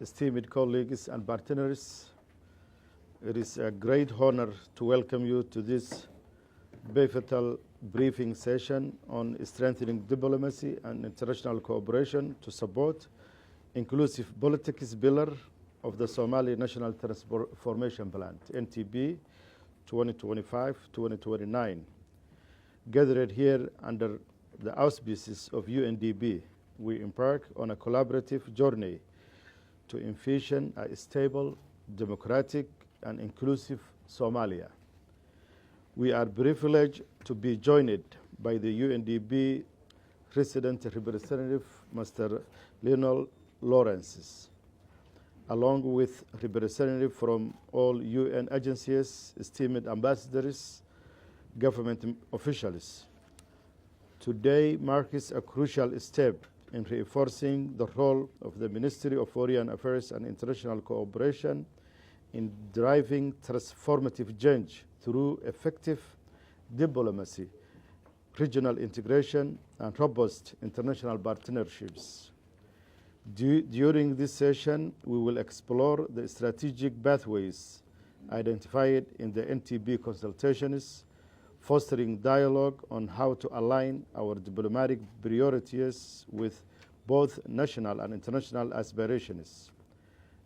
esteemed colleagues and partners, it is a great honor to welcome you to this pivotal briefing session on strengthening diplomacy and international cooperation to support inclusive politics pillar of the Somali National Transformation Plan, NTP 2025-2029. Gathered here under the auspices of UNDP, we embark on a collaborative journey to envision a stable, democratic, and inclusive Somalia. We are privileged to be joined by the UNDP Resident Representative, Mr. Lionel Lawrence, along with representatives from all UN agencies, esteemed ambassadors, government officials. Today marks a crucial step in reinforcing the role of the Ministry of Foreign Affairs and International Cooperation in driving transformative change through effective diplomacy, regional integration, and robust international partnerships. During this session, we will explore the strategic pathways identified in the NTP consultations, fostering dialogue on how to align our diplomatic priorities with both national and international aspirations.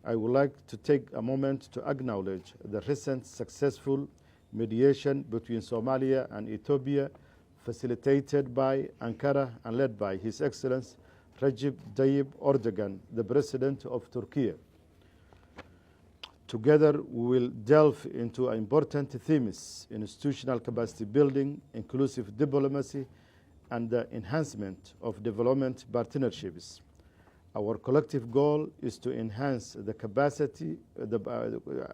I would like to take a moment to acknowledge the recent successful mediation between Somalia and Ethiopia, facilitated by Ankara and led by His Excellency Recep Tayyip Erdogan, the President of Turkey. Together, we will delve into important themes: institutional capacity building, inclusive diplomacy, and the enhancement of development partnerships. Our collective goal is to enhance the capacity.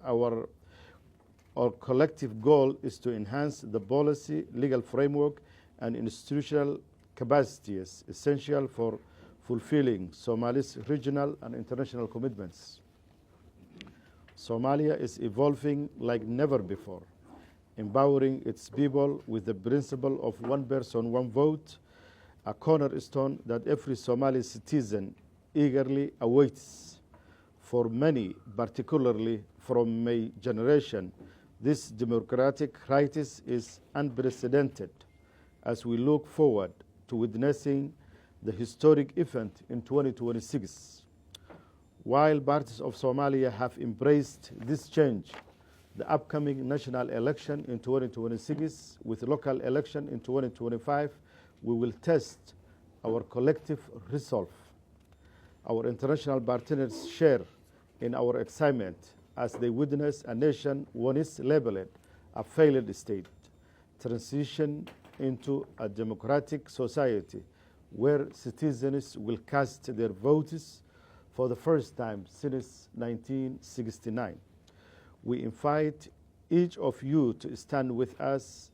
Our collective goal is to enhance the policy, legal framework, and institutional capacities essential for fulfilling Somalia's regional and international commitments. Somalia is evolving like never before, empowering its people with the principle of one person, one vote, a cornerstone that every Somali citizen eagerly awaits. For many, particularly from my generation, this democratic crisis is unprecedented as we look forward to witnessing the historic event in 2026. While parts of Somalia have embraced this change, the upcoming national election in 2026 with local election in 2025, we will test our collective resolve. Our international partners share in our excitement as they witness a nation once labeled a failed state transition into a democratic society where citizens will cast their votes for the first time since 1969. We invite each of you to stand with us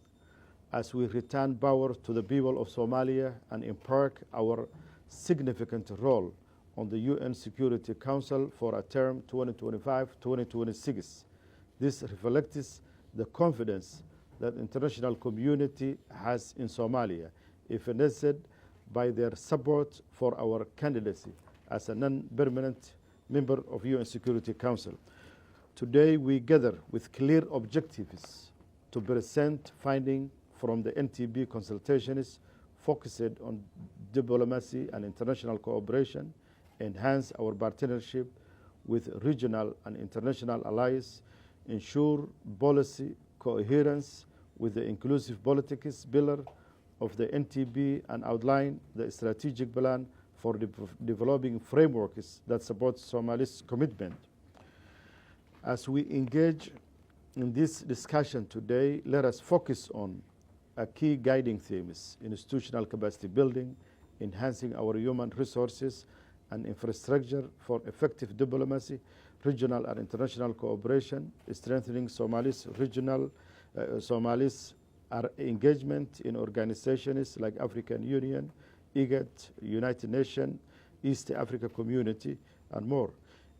as we return power to the people of Somalia and impart our significant role on the UN Security Council for a term 2025-2026. This reflects the confidence that the international community has in Somalia, evidenced by their support for our candidacy as a non-permanent member of UN Security Council. Today we gather with clear objectives to present findings from the NTP consultations focused on diplomacy and international cooperation, enhance our partnership with regional and international allies, ensure policy coherence with the inclusive politics pillar of the NTP, and outline the strategic plan for developing frameworks that support Somalia's commitment. As we engage in this discussion today, let us focus on a key guiding themes: institutional capacity building, enhancing our human resources and infrastructure for effective diplomacy, regional and international cooperation, strengthening Somalia's engagement in organizations like African Union, IGAD, United Nations, East Africa Community, and more.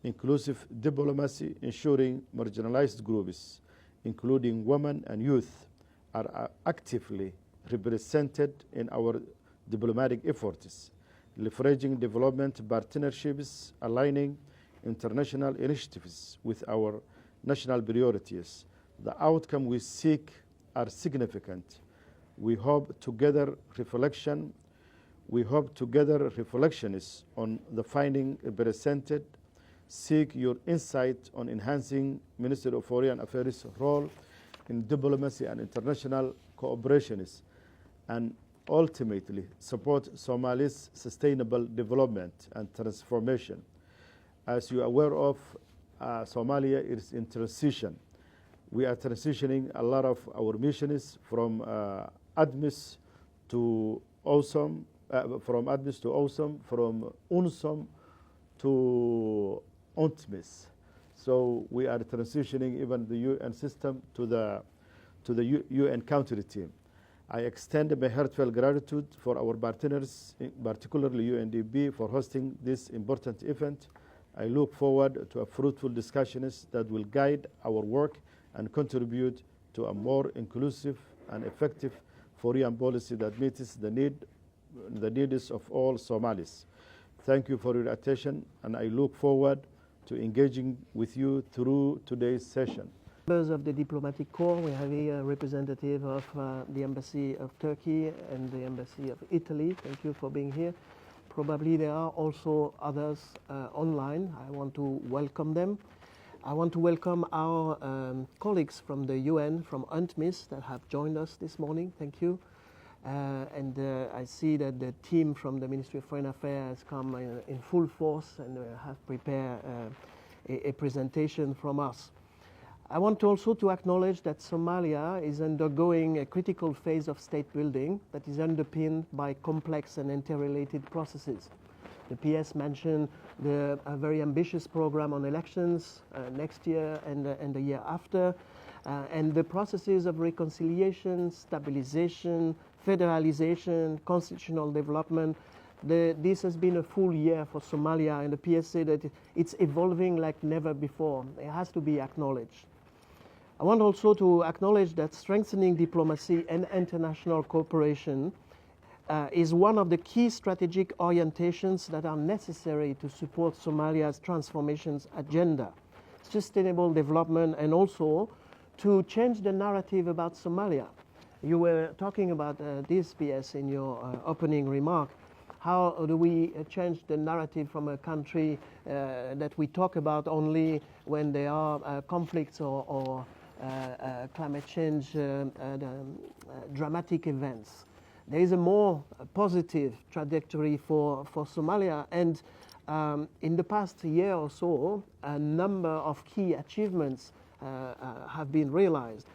Inclusive diplomacy, ensuring marginalized groups, including women and youth, are actively represented in our diplomatic efforts. Leveraging development partnerships, aligning international initiatives with our national priorities. The outcome we seek are significant. We hope together reflections on the finding presented, seek your insight on enhancing Ministry of Foreign Affairs' role in diplomacy and international cooperations, and ultimately support Somalia's sustainable development and transformation. As you are aware of, Somalia is in transition. We are transitioning a lot of our missions from ADMIS to AWSOM, from UNSOM to UNTMIS. So we are transitioning even the UN system to the UN country team. I extend my heartfelt gratitude for our partners, particularly UNDP, for hosting this important event. I look forward to a fruitful discussions that will guide our work and contribute to a more inclusive and effective foreign policy that meets the needs of all Somalis. Thank you for your attention, and I look forward to engaging with you through today's session. Members of the diplomatic corps, we have here a representative of the Embassy of Turkey and the Embassy of Italy. Thank you for being here. Probably there are also others online. I want to welcome them. I want to welcome our colleagues from the UN, from UNTMIS, that have joined us this morning. Thank you. And I see that the team from the Ministry of Foreign Affairs come in full force and have prepared a presentation from us. I want also to acknowledge that Somalia is undergoing a critical phase of state building that is underpinned by complex and interrelated processes. The PS mentioned a very ambitious program on elections next year and the year after, and the processes of reconciliation, stabilization, federalization, constitutional development. This has been a full year for Somalia, and the PS said that it's evolving like never before. It has to be acknowledged. I want also to acknowledge that strengthening diplomacy and international cooperation is one of the key strategic orientations that are necessary to support Somalia's transformations agenda, sustainable development, and also to change the narrative about Somalia. You were talking about this, PS, in your opening remark. How do we change the narrative from a country that we talk about only when there are conflicts or climate change dramatic events? There is a more positive trajectory for Somalia, and in the past year or so, a number of key achievements have been realized.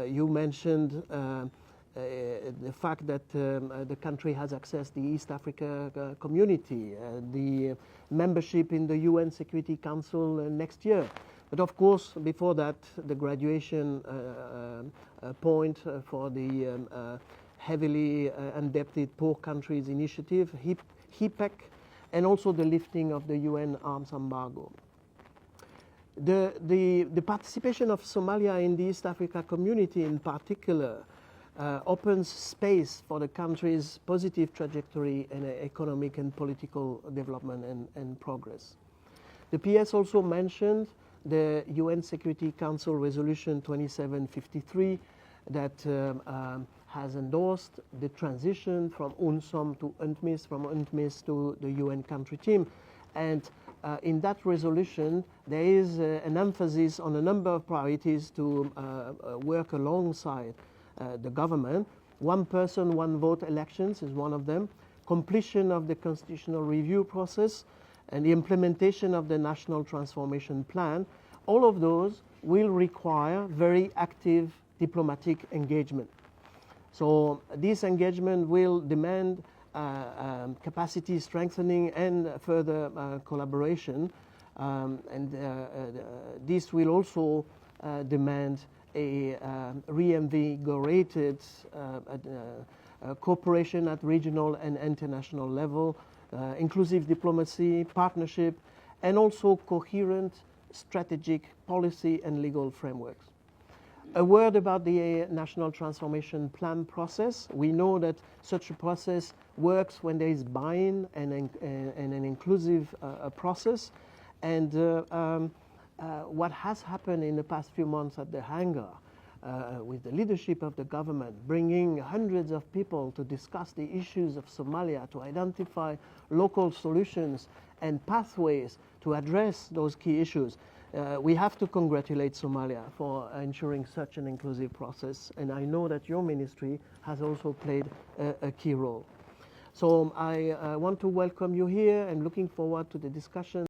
You mentioned the fact that the country has accessed the East Africa community, the membership in the UN Security Council next year. But of course, before that, the graduation point for the heavily indebted poor countries initiative, HIPEC, and also the lifting of the UN arms embargo. The participation of Somalia in the East Africa community in particular opens space for the country's positive trajectory in economic and political development and progress. The PS also mentioned the UN Security Council Resolution 2753 that has endorsed the transition from UNSOM to UNTMIS, from UNTMIS to the UN country team. And in that resolution, there is an emphasis on a number of priorities to work alongside the government. One person, one vote elections is one of them. Completion of the constitutional review process and the implementation of the National Transformation Plan. All of those will require very active diplomatic engagement. So this engagement will demand capacity strengthening and further collaboration, and this will also demand a reinvigorated cooperation at regional and international level, inclusive diplomacy, partnership, and also coherent strategic policy and legal frameworks. A word about the National Transformation Plan process. We know that such a process works when there is buy-in and an inclusive process, And what has happened in the past few months at the hangar, with the leadership of the government, bringing hundreds of people to discuss the issues of Somalia, to identify local solutions and pathways to address those key issues. We have to congratulate Somalia for ensuring such an inclusive process, and I know that your ministry has also played a key role. So I want to welcome you here and looking forward to the discussion.